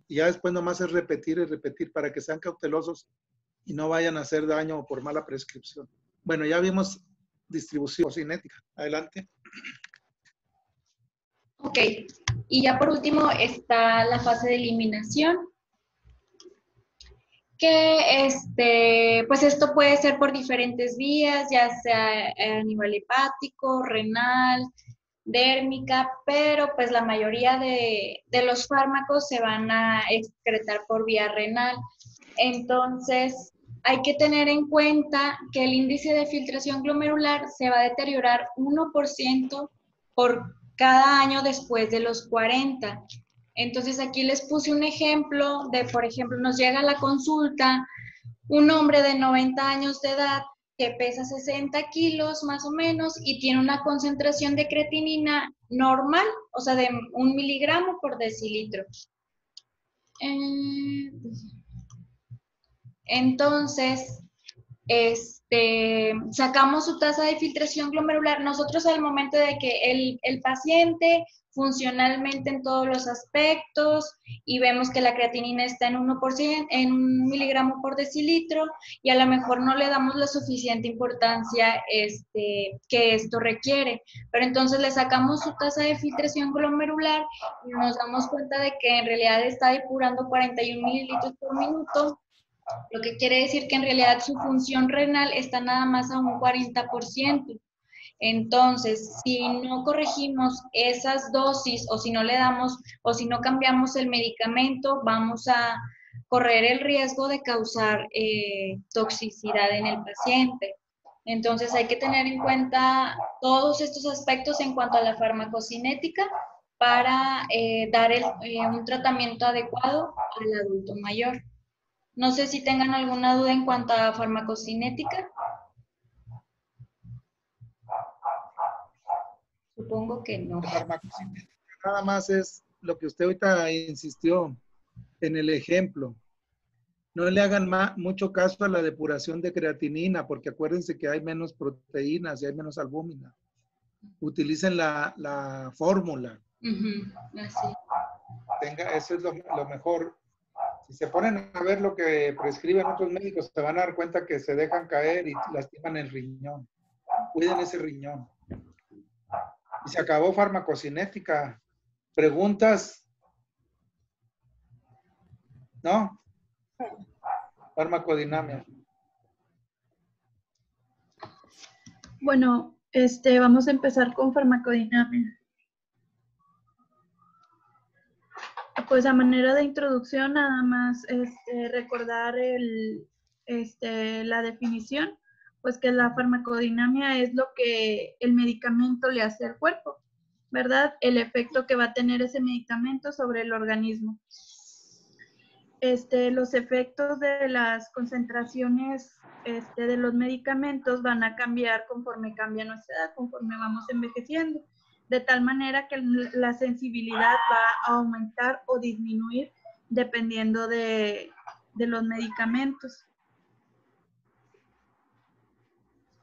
Y ya después nomás es repetir y repetir para que sean cautelosos y no vayan a hacer daño por mala prescripción. Bueno, ya vimos distribución cinética. Adelante. Ok, y ya por último está la fase de eliminación, que pues esto puede ser por diferentes vías, ya sea a nivel hepático, renal, dérmica, pero pues la mayoría de los fármacos se van a excretar por vía renal. Entonces, hay que tener en cuenta que el índice de filtración glomerular se va a deteriorar 1% por cada año después de los 40. Entonces, aquí les puse un ejemplo de, por ejemplo, nos llega a la consulta un hombre de 90 años de edad que pesa 60 kilos más o menos y tiene una concentración de creatinina normal, o sea, de 1 miligramo por decilitro. Entonces, sacamos su tasa de filtración glomerular. Nosotros al momento de que el paciente funcionalmente en todos los aspectos y vemos que la creatinina está en 1%, en 1 miligramo por decilitro y a lo mejor no le damos la suficiente importancia que esto requiere. Pero entonces le sacamos su tasa de filtración glomerular y nos damos cuenta de que en realidad está depurando 41 mililitros por minuto, lo que quiere decir que en realidad su función renal está nada más a un 40%. Entonces, si no corregimos esas dosis o si no le damos o si no cambiamos el medicamento, vamos a correr el riesgo de causar toxicidad en el paciente. Entonces, hay que tener en cuenta todos estos aspectos en cuanto a la farmacocinética para dar un tratamiento adecuado al adulto mayor. No sé si tengan alguna duda en cuanto a farmacocinética. Supongo que no. Nada más es lo que usted ahorita insistió en el ejemplo. No le hagan mucho caso a la depuración de creatinina, porque acuérdense que hay menos proteínas y hay menos albúmina. Utilicen la fórmula. Así. Eso es lo mejor. Si se ponen a ver lo que prescriben otros médicos, se van a dar cuenta que se dejan caer y lastiman el riñón. Cuiden ese riñón. Y se acabó farmacocinética. ¿Preguntas? ¿No? Farmacodinamia. Bueno, vamos a empezar con farmacodinamia. Pues a manera de introducción, nada más recordar la definición, pues que la farmacodinamia es lo que el medicamento le hace al cuerpo, ¿verdad? El efecto que va a tener ese medicamento sobre el organismo. Los efectos de las concentraciones de los medicamentos van a cambiar conforme cambia nuestra edad, conforme vamos envejeciendo, de tal manera que la sensibilidad va a aumentar o disminuir dependiendo de los medicamentos.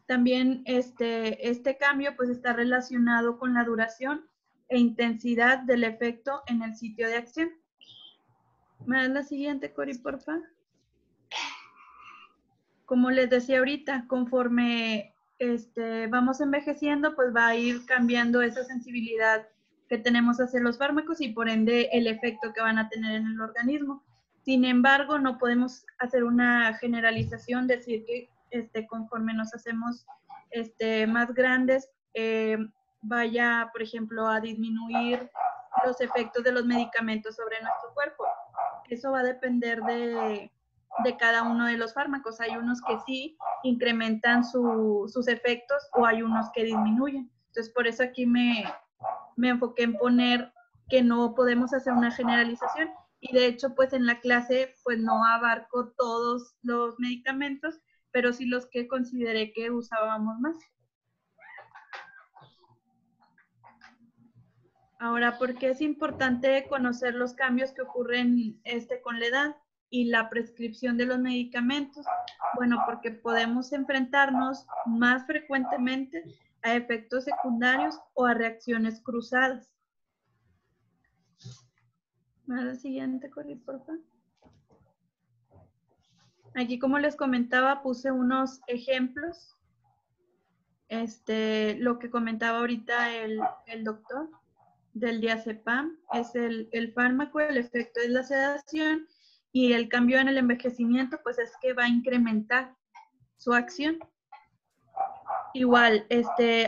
También este cambio pues está relacionado con la duración e intensidad del efecto en el sitio de acción. ¿Me das la siguiente, Cori, porfa? Como les decía ahorita, conforme vamos envejeciendo, pues va a ir cambiando esa sensibilidad que tenemos hacia los fármacos y por ende el efecto que van a tener en el organismo. Sin embargo, no podemos hacer una generalización, decir que conforme nos hacemos más grandes, vaya, por ejemplo, a disminuir los efectos de los medicamentos sobre nuestro cuerpo. Eso va a depender de cada uno de los fármacos. Hay unos que sí incrementan sus efectos o hay unos que disminuyen. Entonces, por eso aquí me enfoqué en poner que no podemos hacer una generalización. Y de hecho, pues en la clase, pues no abarco todos los medicamentos, pero sí los que consideré que usábamos más. Ahora, ¿por qué es importante conocer los cambios que ocurren con la edad y la prescripción de los medicamentos? Bueno, porque podemos enfrentarnos más frecuentemente a efectos secundarios o a reacciones cruzadas. A la siguiente, Cori, por favor. Aquí, como les comentaba, puse unos ejemplos. Lo que comentaba ahorita el doctor del diazepam es el fármaco, el efecto es la sedación y el cambio en el envejecimiento, pues es que va a incrementar su acción. Igual,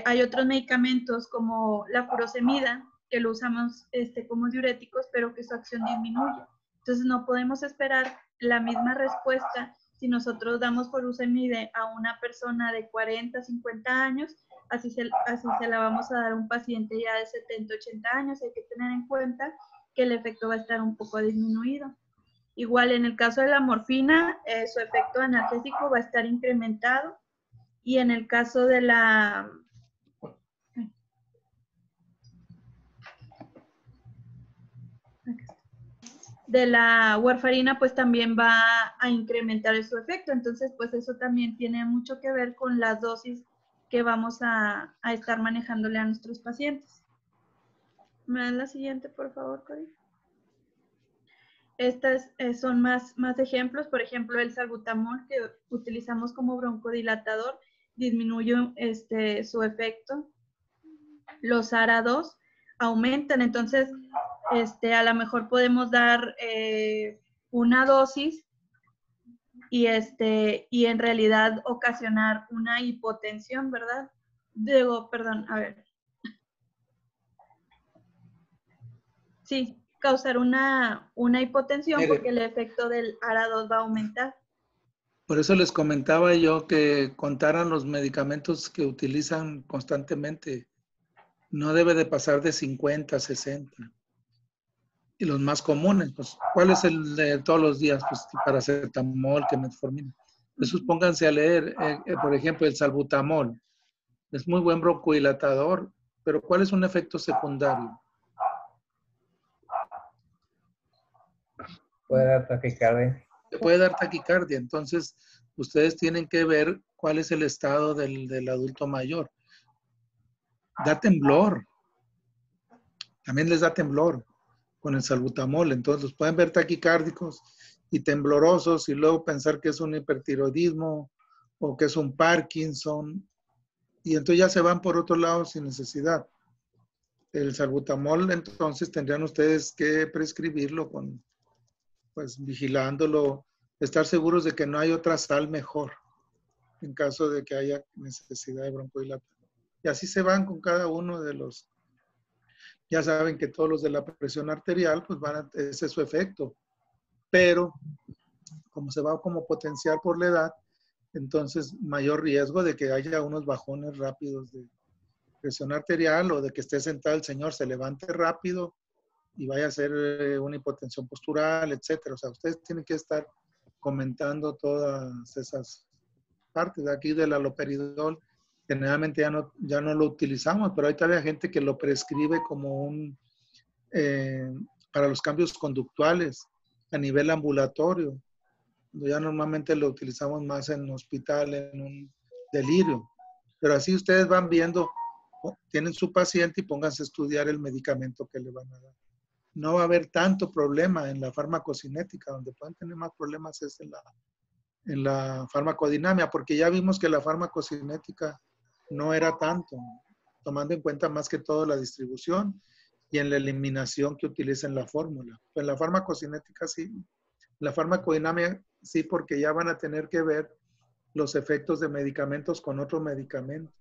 hay otros medicamentos como la furosemida, que lo usamos como diuréticos, pero que su acción disminuye. Entonces no podemos esperar la misma respuesta si nosotros damos furosemida a una persona de 40, 50 años, así se la vamos a dar a un paciente ya de 70, 80 años. Hay que tener en cuenta que el efecto va a estar un poco disminuido. Igual en el caso de la morfina, su efecto analgésico va a estar incrementado. Y en el caso de la warfarina, pues también va a incrementar su efecto. Entonces, pues eso también tiene mucho que ver con las dosis que vamos a estar manejándole a nuestros pacientes. ¿Me das la siguiente, por favor, Cori? Estas son más ejemplos. Por ejemplo, el salbutamol, que utilizamos como broncodilatador, disminuye su efecto. Los ARA2 aumentan. Entonces, a lo mejor podemos dar una dosis y en realidad ocasionar una hipotensión, ¿verdad? Perdón, a ver. Sí, causar una hipotensión. Mire, porque el efecto del ARA2 va a aumentar. Por eso les comentaba yo que contaran los medicamentos que utilizan constantemente. No debe de pasar de 50 a 60. Y los más comunes, pues, ¿cuál es el de todos los días? Pues paracetamol, que metformina. Entonces pónganse a leer, por ejemplo, el salbutamol. Es muy buen broncodilatador, pero ¿cuál es un efecto secundario? Puede dar taquicardia. Puede dar taquicardia. Entonces, ustedes tienen que ver cuál es el estado del adulto mayor. Da temblor. También les da temblor con el salbutamol. Entonces, los pueden ver taquicárdicos y temblorosos y luego pensar que es un hipertiroidismo o que es un Parkinson. Y entonces ya se van por otro lado sin necesidad. El salbutamol, entonces, tendrían ustedes que prescribirlo pues vigilándolo, estar seguros de que no hay otra sal mejor en caso de que haya necesidad de broncodilatador. Y así se van con cada uno de los, ya saben que todos los de la presión arterial, pues ese es su efecto. Pero como se va como potenciar por la edad, entonces mayor riesgo de que haya unos bajones rápidos de presión arterial o de que esté sentado el señor, se levante rápido y vaya a hacer una hipotensión postural, etcétera. O sea, ustedes tienen que estar comentando todas esas partes. De aquí del haloperidol, generalmente ya no lo utilizamos, pero hay todavía gente que lo prescribe como para los cambios conductuales a nivel ambulatorio. Ya normalmente lo utilizamos más en hospital, en un delirio. Pero así ustedes van viendo, tienen su paciente y pónganse a estudiar el medicamento que le van a dar. No va a haber tanto problema en la farmacocinética. Donde pueden tener más problemas es en la farmacodinamia, porque ya vimos que la farmacocinética no era tanto, tomando en cuenta más que todo la distribución y en la eliminación que utiliza en la fórmula. Pues en la farmacocinética sí, la farmacodinamia sí, porque ya van a tener que ver los efectos de medicamentos con otros medicamentos.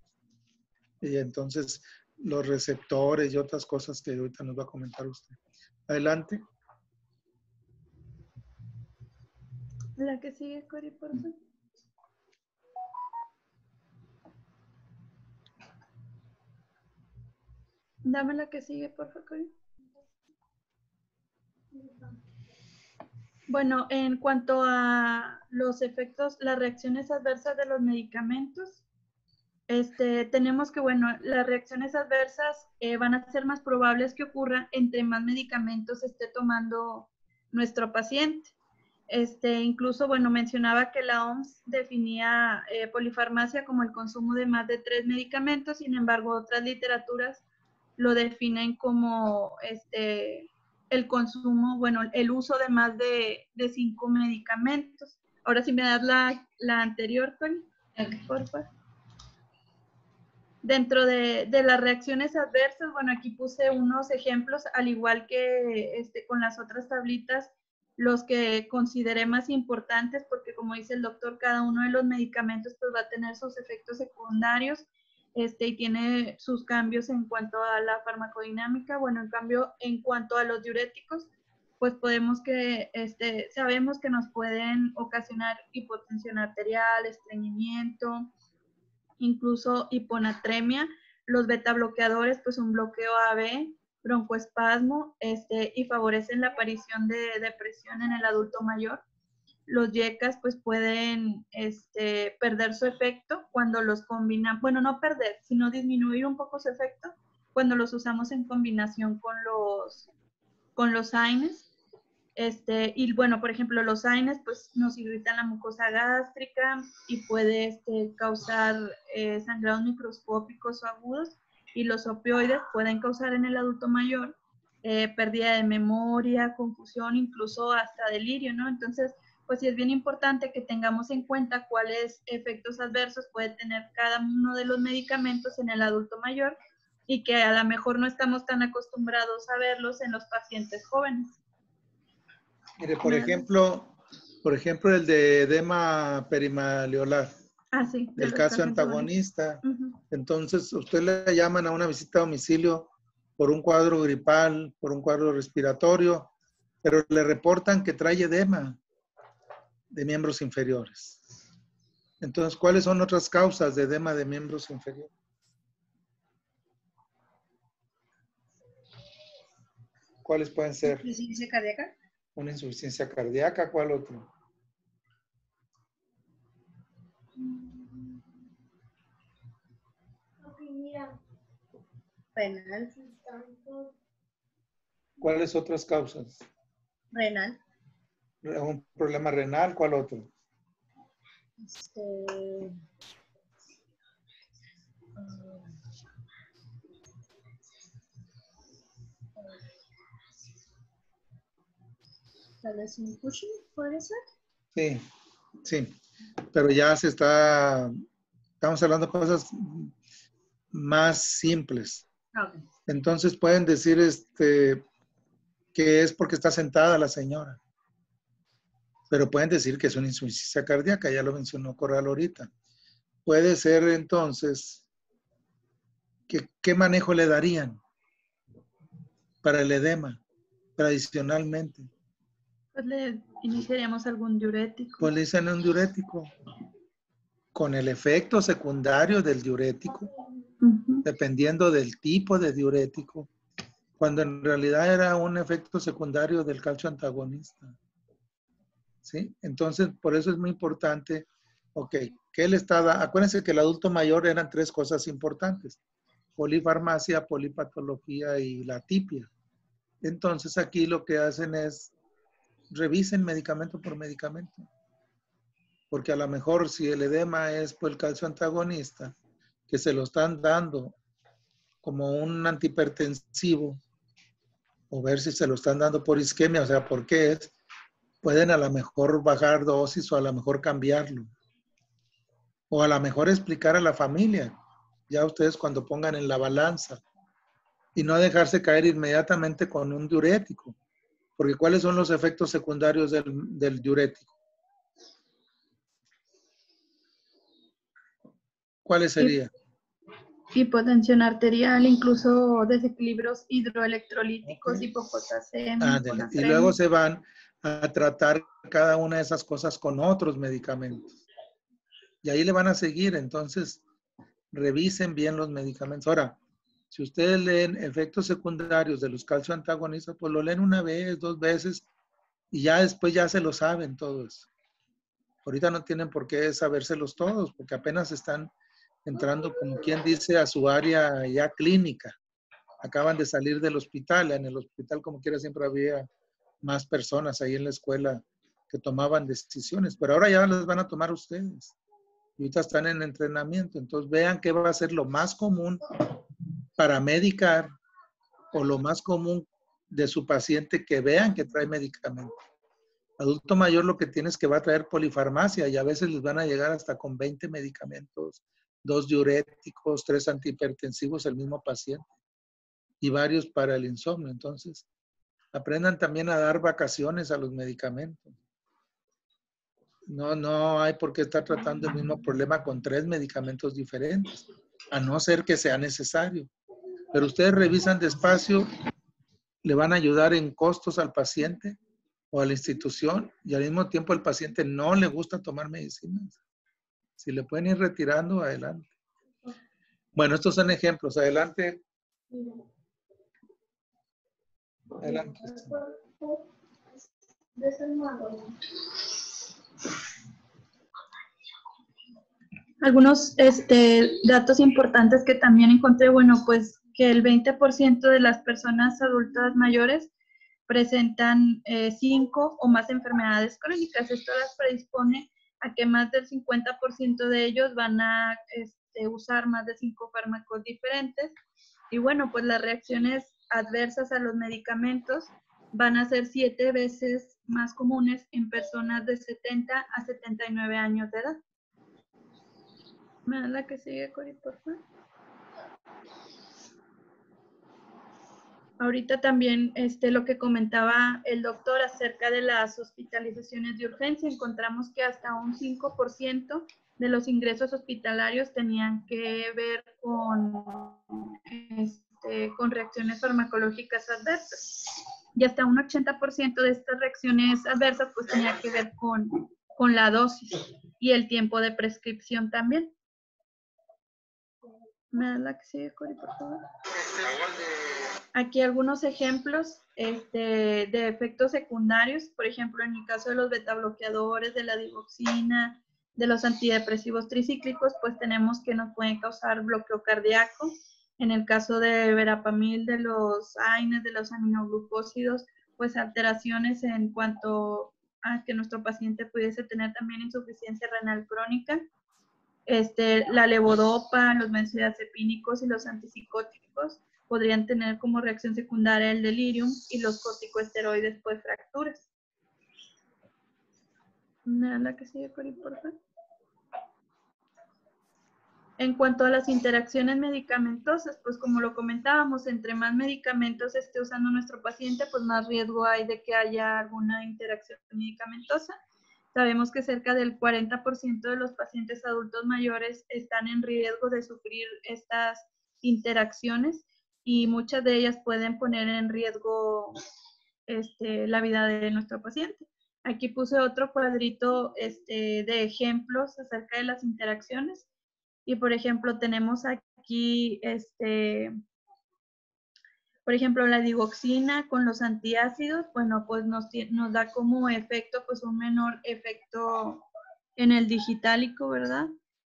Y entonces los receptores y otras cosas que ahorita nos va a comentar usted. Adelante. La que sigue, Cori, por favor. Dame la que sigue, por favor, Cori. Bueno, en cuanto a los efectos, las reacciones adversas de los medicamentos, tenemos que, bueno, las reacciones adversas van a ser más probables que ocurran entre más medicamentos esté tomando nuestro paciente. Incluso, bueno, mencionaba que la OMS definía polifarmacia como el consumo de más de 3 medicamentos, sin embargo, otras literaturas lo definen como el consumo, bueno, el uso de más de 5 medicamentos. Ahora sí me das la anterior, Tony, por favor. Dentro de las reacciones adversas, bueno, aquí puse unos ejemplos, al igual que con las otras tablitas, los que consideré más importantes, porque como dice el doctor, cada uno de los medicamentos pues va a tener sus efectos secundarios y tiene sus cambios en cuanto a la farmacodinámica. Bueno, en cambio, en cuanto a los diuréticos, pues sabemos que nos pueden ocasionar hipotensión arterial, estreñimiento, incluso hiponatremia. Los beta bloqueadores, pues un bloqueo AB, broncoespasmo, y favorecen la aparición de depresión en el adulto mayor. Los YECAs pues pueden perder su efecto cuando los combinan, bueno, no perder, sino disminuir un poco su efecto cuando los usamos en combinación con los AINES. Y bueno, por ejemplo, los AINES pues nos irritan la mucosa gástrica y puede causar sangrados microscópicos o agudos, y los opioides pueden causar en el adulto mayor pérdida de memoria, confusión, incluso hasta delirio, ¿no? Entonces, pues sí es bien importante que tengamos en cuenta cuáles efectos adversos puede tener cada uno de los medicamentos en el adulto mayor y que a lo mejor no estamos tan acostumbrados a verlos en los pacientes jóvenes. Mire, por ejemplo, el de edema perimaleolar, Sí, el calcio antagonista. Entonces, usted le llaman a una visita a domicilio por un cuadro gripal, por un cuadro respiratorio, pero le reportan que trae edema de miembros inferiores. Entonces, ¿cuáles son otras causas de edema de miembros inferiores? ¿Cuáles pueden ser? ¿Insuficiencia cardíaca? Una insuficiencia cardíaca, ¿cuál otro? Renal. ¿Cuáles otras causas? Renal. Un problema renal, ¿cuál otro? Tal vez un Cushing, ¿podría ser? Sí, sí, pero ya estamos hablando de cosas más simples. Okay. Entonces pueden decir que es porque está sentada la señora, pero pueden decir que es una insuficiencia cardíaca, ya lo mencionó Corral ahorita. Puede ser entonces, ¿qué manejo le darían para el edema tradicionalmente? Pues le iniciaríamos algún diurético. Pues le dicen un diurético con el efecto secundario del diurético, dependiendo del tipo de diurético, cuando en realidad era un efecto secundario del calcio antagonista. ¿Sí? Entonces, por eso es muy importante, ¿qué le está dando? Acuérdense que el adulto mayor eran 3 cosas importantes: polifarmacia, polipatología y la atipia. Entonces, aquí lo que hacen es revisen medicamento por medicamento. Porque a lo mejor si el edema es por el calcio antagonista, que se lo están dando como un antihipertensivo, o ver si se lo están dando por isquemia, o sea, ¿por qué es? Pueden a lo mejor bajar dosis o a lo mejor cambiarlo. O a lo mejor explicar a la familia, ya ustedes cuando pongan en la balanza, y no dejarse caer inmediatamente con un diurético. Porque ¿cuáles son los efectos secundarios del diurético? ¿Cuáles serían? Hipotensión arterial, incluso desequilibrios hidroelectrolíticos, hipopotasemia. Y luego se van a tratar cada una de esas cosas con otros medicamentos. Y ahí le van a seguir. Entonces, revisen bien los medicamentos. Ahora, si ustedes leen efectos secundarios de los calcio antagonistas, pues lo leen 1 vez, 2 veces, y ya después ya se lo saben todos. Ahorita no tienen por qué sabérselos todos, porque apenas están entrando, como quien dice, a su área ya clínica. Acaban de salir del hospital. En el hospital, como quiera, siempre había más personas ahí en la escuela que tomaban decisiones, pero ahora ya las van a tomar ustedes. Y ahorita están en entrenamiento. Entonces vean qué va a ser lo más común para medicar o lo más común de su paciente que vean que trae medicamento. Adulto mayor lo que tiene es que va a traer polifarmacia y a veces les van a llegar hasta con 20 medicamentos, 2 diuréticos, 3 antihipertensivos el mismo paciente y varios para el insomnio. Entonces, aprendan también a dar vacaciones a los medicamentos. No hay por qué estar tratando el mismo problema con 3 medicamentos diferentes, a no ser que sea necesario. Pero ustedes revisan despacio, le van a ayudar en costos al paciente o a la institución y al mismo tiempo al paciente no le gusta tomar medicinas. Si le pueden ir retirando, adelante. Bueno, estos son ejemplos. Adelante. Adelante. Algunos datos importantes que también encontré, bueno, pues que el 20% de las personas adultas mayores presentan 5 o más enfermedades crónicas. Esto las predispone a que más del 50% de ellos van a usar más de 5 fármacos diferentes. Y bueno, pues las reacciones adversas a los medicamentos van a ser 7 veces más comunes en personas de 70 a 79 años de edad. ¿Me da la que sigue, Cori, por favor? Ahorita también lo que comentaba el doctor acerca de las hospitalizaciones de urgencia, encontramos que hasta un 5% de los ingresos hospitalarios tenían que ver con reacciones farmacológicas adversas. Y hasta un 80% de estas reacciones adversas pues tenía que ver con la dosis y el tiempo de prescripción también. ¿Me da la que sigue, Cori, por favor? Aquí algunos ejemplos de efectos secundarios, por ejemplo, en el caso de los betabloqueadores, de la digoxina, de los antidepresivos tricíclicos, pues tenemos que nos pueden causar bloqueo cardíaco. En el caso de verapamil, de los AINES, de los aminoglucósidos, pues alteraciones en cuanto a que nuestro paciente pudiese tener también insuficiencia renal crónica. La levodopa, los benzodiazepínicos y los antipsicóticos podrían tener como reacción secundaria el delirium y los corticosteroides, pues fracturas. ¿La que sigue, Cori, por favor? En cuanto a las interacciones medicamentosas, pues como lo comentábamos, entre más medicamentos esté usando nuestro paciente, pues más riesgo hay de que haya alguna interacción medicamentosa. Sabemos que cerca del 40% de los pacientes adultos mayores están en riesgo de sufrir estas interacciones y muchas de ellas pueden poner en riesgo la vida de nuestro paciente. Aquí puse otro cuadrito de ejemplos acerca de las interacciones y, por ejemplo, tenemos aquí, por ejemplo, la digoxina con los antiácidos, bueno, pues nos da como efecto, pues un menor efecto en el digitálico, ¿verdad?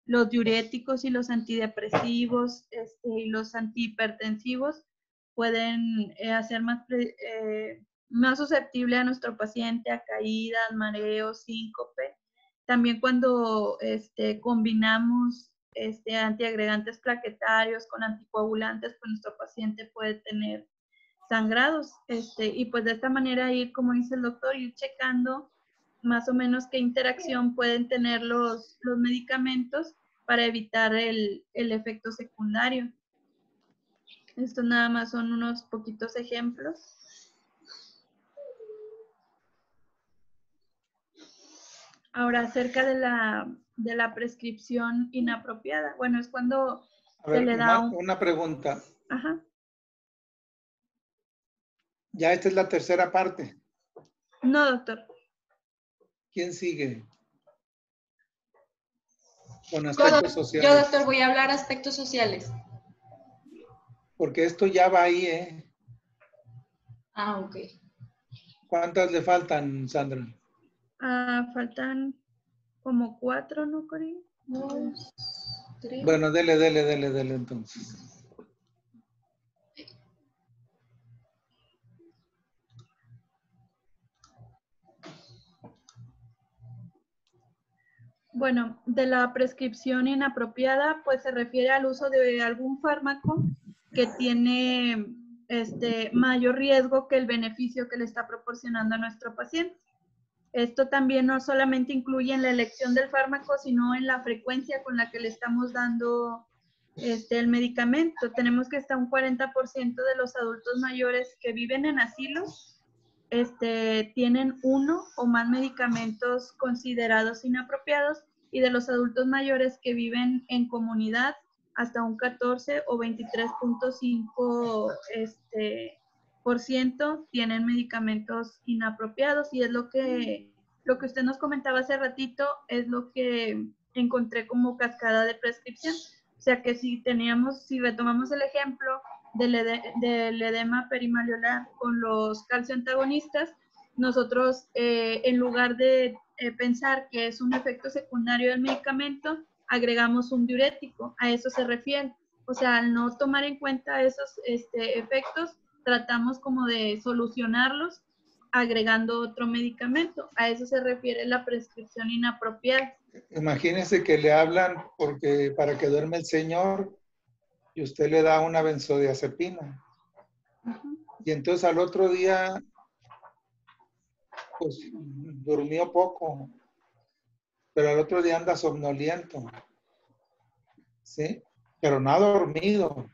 Los diuréticos y los antidepresivos y los antihipertensivos pueden hacer más susceptible a nuestro paciente a caídas, mareos, síncope. También cuando combinamos antiagregantes plaquetarios con anticoagulantes, pues nuestro paciente puede tener sangrados. Y pues de esta manera ir, como dice el doctor, ir checando más o menos qué interacción pueden tener los medicamentos para evitar el efecto secundario. Estos nada más son unos poquitos ejemplos. Ahora, acerca de la prescripción inapropiada. Bueno, es cuando se le da una pregunta. Ajá. Ya esta es la tercera parte. No, doctor. ¿Quién sigue? Con aspectos sociales. Yo, doctor, voy a hablar aspectos sociales. Porque esto ya va ahí, ¿eh? Ah, ok. ¿Cuántas le faltan, Sandra? Faltan como 4, ¿no, Cori? 2, 3. Bueno, dele entonces. Bueno, de la prescripción inapropiada, pues se refiere al uso de algún fármaco que tiene mayor riesgo que el beneficio que le está proporcionando a nuestro paciente. Esto también no solamente incluye en la elección del fármaco, sino en la frecuencia con la que le estamos dando el medicamento. Tenemos que hasta un 40% de los adultos mayores que viven en asilos tienen uno o más medicamentos considerados inapropiados, y de los adultos mayores que viven en comunidad, hasta un 14 o 23.5% tienen medicamentos inapropiados, y es lo que usted nos comentaba hace ratito, es lo que encontré como cascada de prescripción. O sea que si retomamos el ejemplo del edema perimalleolar con los calcioantagonistas, nosotros en lugar de pensar que es un efecto secundario del medicamento, agregamos un diurético. A eso se refiere. O sea, al no tomar en cuenta esos efectos, tratamos como de solucionarlos agregando otro medicamento. A eso se refiere la prescripción inapropiada. Imagínense que le hablan para que duerme el señor y usted le da una benzodiazepina. Y entonces al otro día, pues durmió poco, pero al otro día anda somnoliento, ¿sí? Pero no ha dormido.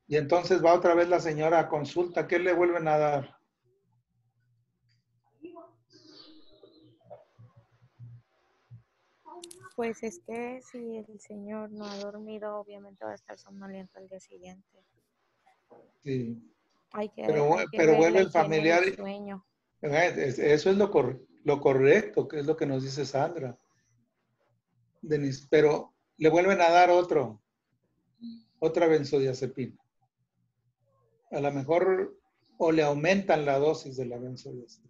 Y entonces va otra vez la señora a consulta. ¿Qué le vuelven a dar? Pues es que si el señor no ha dormido, obviamente va a estar somnoliento al día siguiente. Sí. Hay que Pero ver vuelve la el familiar. higiene del sueño. Eso es lo correcto, que es lo que nos dice Sandra. Denise, pero le vuelven a dar otra benzodiazepina. A lo mejor o le aumentan la dosis de la benzodiazepina.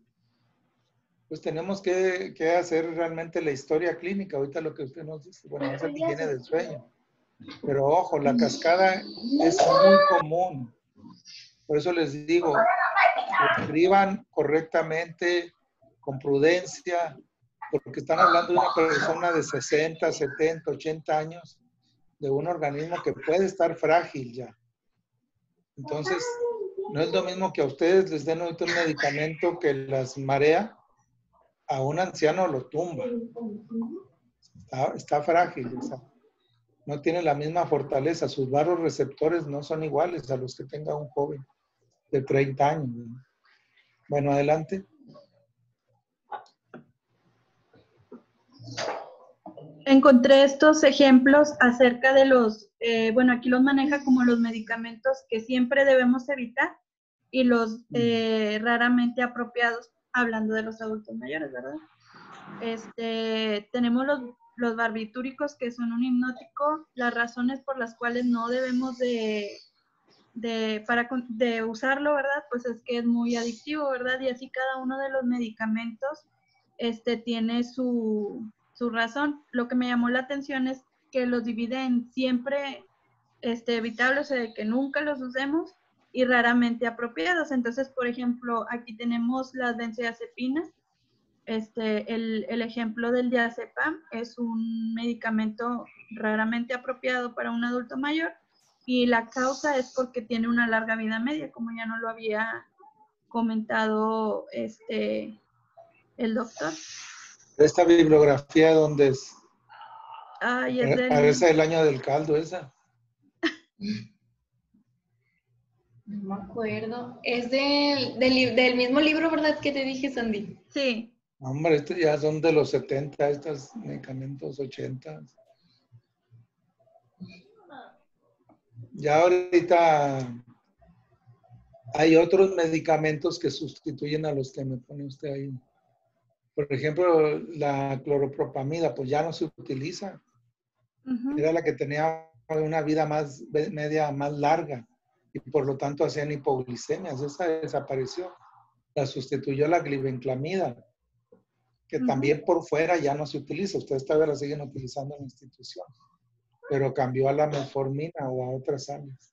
Pues tenemos que hacer realmente la historia clínica. Ahorita lo que usted nos dice, bueno, es la higiene del sueño. Pero ojo, la cascada es muy común. Por eso les digo, escriban correctamente, con prudencia, porque están hablando de una persona de 60, 70, 80 años, de un organismo que puede estar frágil ya. Entonces, no es lo mismo que a ustedes les den ahorita un medicamento que las marea, a un anciano lo tumba. Está frágil, no tiene la misma fortaleza. Sus vasos receptores no son iguales a los que tenga un joven de 30 años. Bueno, adelante. Encontré estos ejemplos acerca de aquí los maneja como los medicamentos que siempre debemos evitar y los raramente apropiados, hablando de los adultos mayores, ¿verdad? Tenemos los barbitúricos, que son un hipnótico. Las razones por las cuales no debemos de usarlo, ¿verdad? Pues es que es muy adictivo, ¿verdad? Y así cada uno de los medicamentos tiene su razón. Lo que me llamó la atención es que los dividen siempre evitables, o sea, de que nunca los usemos, y raramente apropiados. Entonces, por ejemplo, aquí tenemos las benzodiazepinas. El ejemplo del diazepam es un medicamento raramente apropiado para un adulto mayor, y la causa es porque tiene una larga vida media, como ya no lo había comentado el doctor. Esta bibliografía, ¿dónde es? Ay, es Parece el año del caldo esa. No me acuerdo. Es del mismo libro, ¿verdad? Que te dije, Sandy. Sí. Hombre, estos ya son de los 70, estos medicamentos 80. Ya ahorita hay otros medicamentos que sustituyen a los que me pone usted ahí. Por ejemplo, la cloropropamida, pues ya no se utiliza. Era la que tenía una vida media más larga y por lo tanto hacían hipoglicemias. Esa desapareció. La sustituyó la glibenclamida, que también por fuera ya no se utiliza. Ustedes todavía la siguen utilizando en la institución, pero cambió a la metformina o a otras áreas.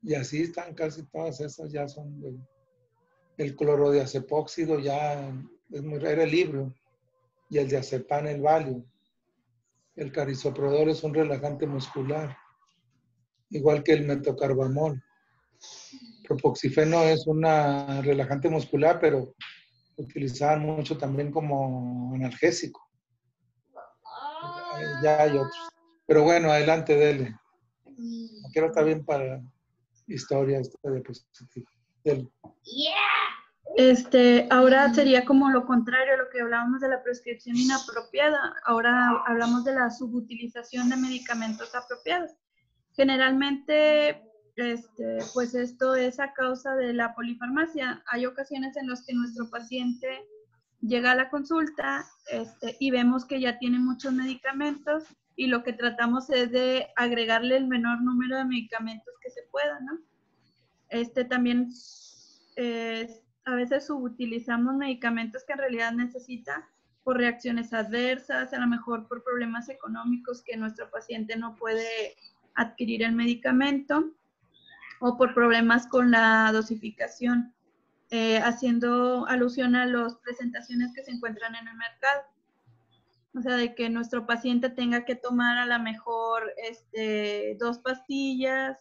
Y así están casi todas esas, ya son el clorodiazepóxido, ya era el Librium, y el diazepam, el Valium. El carisoprodol es un relajante muscular, igual que el metocarbamol. Propoxifeno es una relajante muscular, pero utilizaban mucho también como analgésico. Ya hay otros. Pero bueno, adelante, dele. Quiero estar bien para historia, esta diapositiva. Dele. Ahora sería como lo contrario a lo que hablábamos de la prescripción inapropiada. Ahora hablamos de la subutilización de medicamentos apropiados. Generalmente, pues esto es a causa de la polifarmacia. Hay ocasiones en las que nuestro paciente llega a la consulta y vemos que ya tiene muchos medicamentos y lo que tratamos es de agregarle el menor número de medicamentos que se pueda, ¿no? También a veces subutilizamos medicamentos que en realidad necesita por reacciones adversas, a lo mejor por problemas económicos que nuestro paciente no puede adquirir el medicamento o por problemas con la dosificación, haciendo alusión a las presentaciones que se encuentran en el mercado. O sea, de que nuestro paciente tenga que tomar a lo mejor 2 pastillas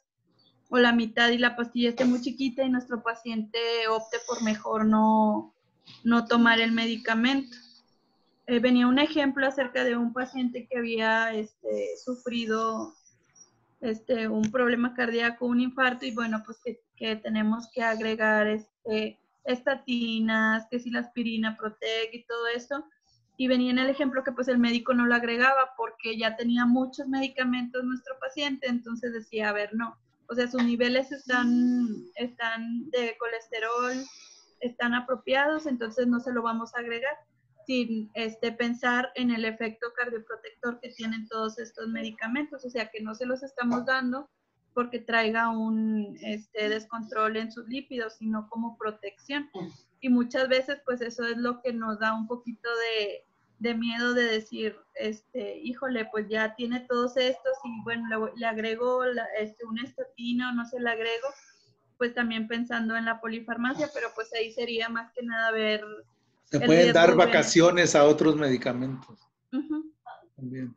o la mitad y la pastilla esté muy chiquita y nuestro paciente opte por mejor no tomar el medicamento. Venía un ejemplo acerca de un paciente que había sufrido un problema cardíaco, un infarto, y bueno, pues que tenemos que agregar estatinas, que si la aspirina, Protec y todo eso. Y venía en el ejemplo que pues el médico no lo agregaba porque ya tenía muchos medicamentos nuestro paciente, entonces decía, a ver, no. O sea, sus niveles están de colesterol, están apropiados, entonces no se lo vamos a agregar, sin pensar en el efecto cardioprotector que tienen todos estos medicamentos, o sea, que no se los estamos dando porque traiga un descontrol en sus lípidos, sino como protección. Y muchas veces, pues eso es lo que nos da un poquito de miedo de decir, híjole, pues ya tiene todos estos y bueno, le agrego una estatina o no se la agrego, pues también pensando en la polifarmacia, pero pues ahí sería más que nada ver. Se pueden dar vacaciones a otros medicamentos. También.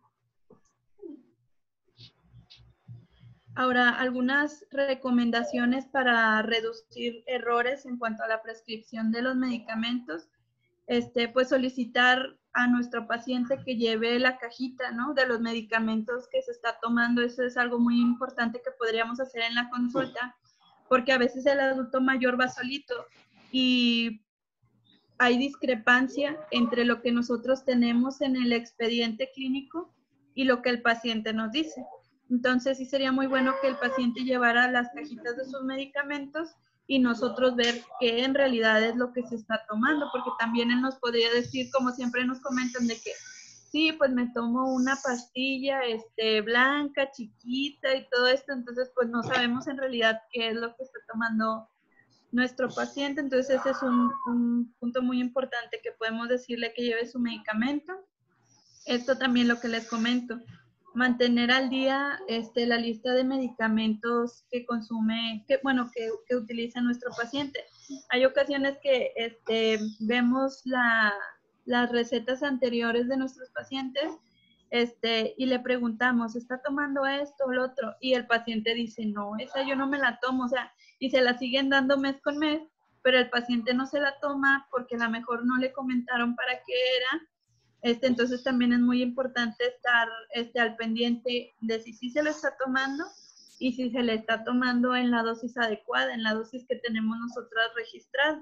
Ahora, algunas recomendaciones para reducir errores en cuanto a la prescripción de los medicamentos. Pues solicitar a nuestro paciente que lleve la cajita, ¿no? De los medicamentos que se está tomando. Eso es algo muy importante que podríamos hacer en la consulta, porque a veces el adulto mayor va solito y hay discrepancia entre lo que nosotros tenemos en el expediente clínico y lo que el paciente nos dice. Entonces sí sería muy bueno que el paciente llevara las cajitas de sus medicamentos y nosotros ver qué en realidad es lo que se está tomando, porque también él nos podría decir, como siempre nos comentan, de que sí, pues me tomo una pastilla blanca, chiquita y todo esto, entonces pues no sabemos en realidad qué es lo que está tomando nuestro paciente. Entonces ese es un punto muy importante, que podemos decirle que lleve su medicamento. Esto también lo que les comento, mantener al día la lista de medicamentos que consume, que utiliza nuestro paciente. Hay ocasiones que vemos las recetas anteriores de nuestros pacientes y le preguntamos, ¿está tomando esto o lo otro? Y el paciente dice, no, esa yo no me la tomo, o sea, y se la siguen dando mes con mes, pero el paciente no se la toma porque a lo mejor no le comentaron para qué era. Entonces también es muy importante estar al pendiente de si sí se lo está tomando y si se le está tomando en la dosis adecuada, en la dosis que tenemos nosotras registrada.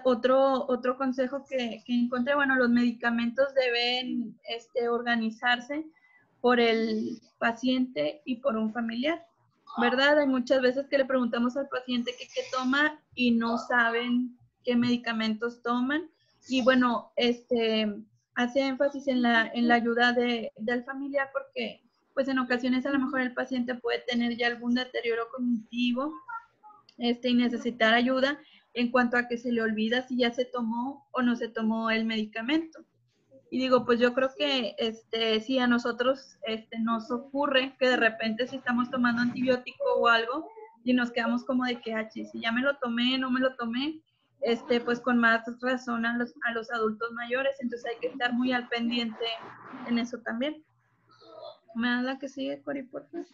Otro consejo que encontré, bueno, los medicamentos deben organizarse por el paciente y por un familiar, ¿verdad? Hay muchas veces que le preguntamos al paciente qué toma y no saben qué medicamentos toman. Y bueno, hace énfasis en la ayuda del familiar, porque pues en ocasiones a lo mejor el paciente puede tener ya algún deterioro cognitivo y necesitar ayuda en cuanto a que se le olvida si ya se tomó o no se tomó el medicamento. Y digo, pues yo creo que si a nosotros nos ocurre que de repente si estamos tomando antibiótico o algo y nos quedamos como de que, si ya me lo tomé, no me lo tomé, pues con más razón a los adultos mayores, entonces hay que estar muy al pendiente en eso también. ¿Me das la que sigue, Cori, por favor?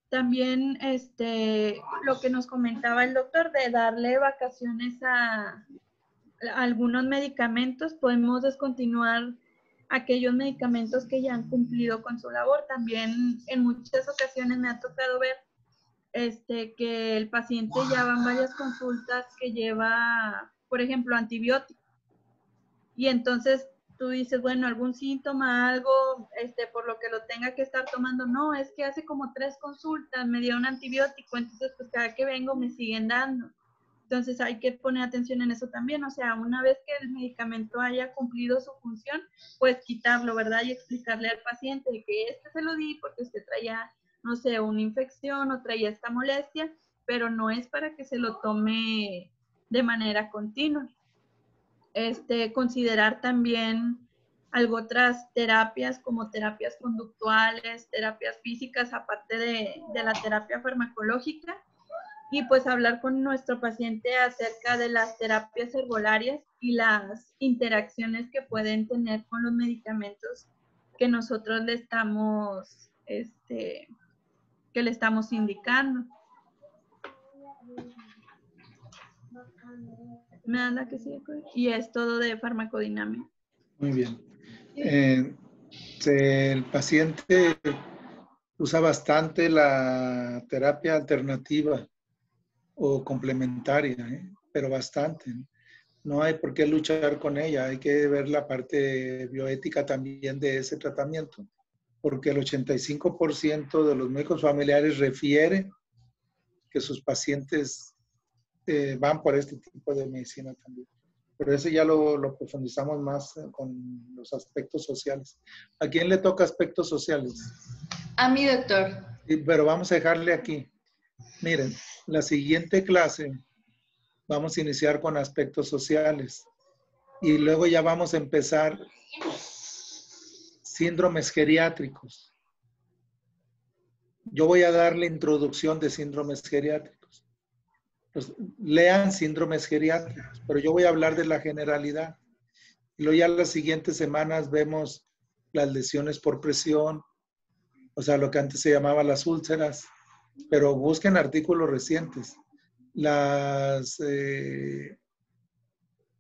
También lo que nos comentaba el doctor de darle vacaciones a algunos medicamentos, podemos descontinuar aquellos medicamentos que ya han cumplido con su labor. También en muchas ocasiones me ha tocado ver que el paciente ya va en varias consultas que lleva, por ejemplo, antibióticos. Y entonces tú dices, bueno, algún síntoma, algo por lo que lo tenga que estar tomando. No, es que hace como 3 consultas me dio un antibiótico, entonces pues cada que vengo me siguen dando. Entonces hay que poner atención en eso también. O sea, una vez que el medicamento haya cumplido su función, pues quitarlo, ¿verdad? Y explicarle al paciente que se lo di porque usted traía, no sé, una infección o traía esta molestia, pero no es para que se lo tome de manera continua. Considerar también otras terapias como terapias conductuales, terapias físicas, aparte de la terapia farmacológica, y pues hablar con nuestro paciente acerca de las terapias herbolarias y las interacciones que pueden tener con los medicamentos que nosotros le estamos, que le estamos indicando. ¿Me dan la que sigue? Y es todo de farmacodinámica. Muy bien. El paciente usa bastante la terapia alternativa o complementaria, pero bastante. No hay por qué luchar con ella, hay que ver la parte bioética también de ese tratamiento, porque el 85% de los médicos familiares refiere que sus pacientes van por este tipo de medicina también. Pero eso ya lo profundizamos más con los aspectos sociales. ¿A quién le toca aspectos sociales? A mi doctor. Sí, pero vamos a dejarle aquí. Miren, la siguiente clase vamos a iniciar con aspectos sociales y luego ya vamos a empezar síndromes geriátricos. Yo voy a dar la introducción de síndromes geriátricos. Pues, lean síndromes geriátricos, pero yo voy a hablar de la generalidad. Y luego ya las siguientes semanas vemos las lesiones por presión, o sea, lo que antes se llamaba las úlceras, pero busquen artículos recientes. Las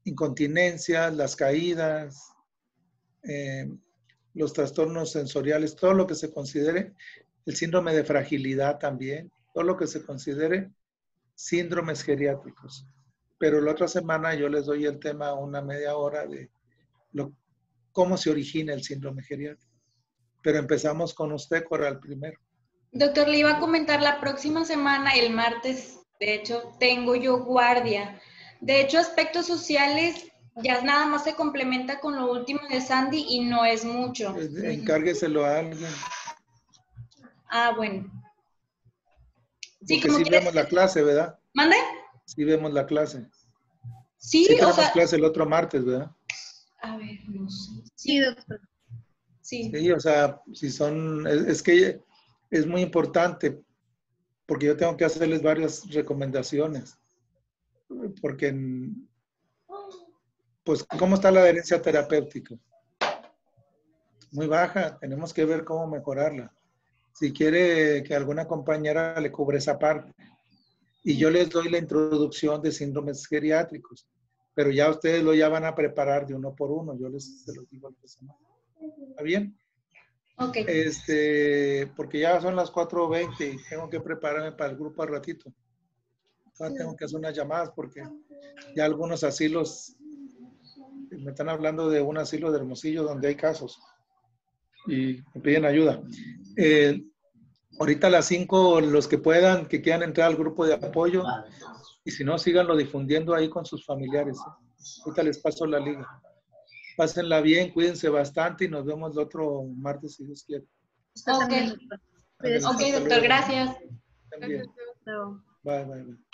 incontinencias, las caídas, los trastornos sensoriales, todo lo que se considere, el síndrome de fragilidad también, todo lo que se considere síndromes geriátricos. Pero la otra semana yo les doy el tema una media hora de cómo se origina el síndrome geriátrico. Pero empezamos con usted, Coral, primero. Doctor, le iba a comentar la próxima semana, el martes, de hecho, tengo yo guardia. De hecho, aspectos sociales ya nada más se complementa con lo último de Sandy y no es mucho. Encárgueselo a alguien. Ah, bueno. Sí, porque sí vemos la clase, ¿verdad? ¿Mande? Sí vemos la clase. Sí, sí tenemos clase el otro martes, ¿verdad? A ver, no sé. Sí, doctor. Sí. Sí, o sea, si son, es que es muy importante porque yo tengo que hacerles varias recomendaciones. Porque, pues, ¿cómo está la adherencia terapéutica? Muy baja, tenemos que ver cómo mejorarla. Si quiere que alguna compañera le cubre esa parte. Y yo les doy la introducción de síndromes geriátricos, pero ya ustedes ya van a preparar de uno por uno, se los digo esta semana. ¿Está bien? Ok. Porque ya son las 4:20 y tengo que prepararme para el grupo al ratito. Ahora tengo que hacer unas llamadas porque ya algunos asilos, me están hablando de un asilo de Hermosillo donde hay casos y me piden ayuda. Ahorita a las 5, los que puedan, que quieran entrar al grupo de apoyo, y si no, síganlo difundiendo ahí con sus familiares. Ahorita les paso la liga. Pásenla bien, cuídense bastante y nos vemos el otro martes si Dios quiere. Ok, doctor, gracias. También. Bye, bye, bye.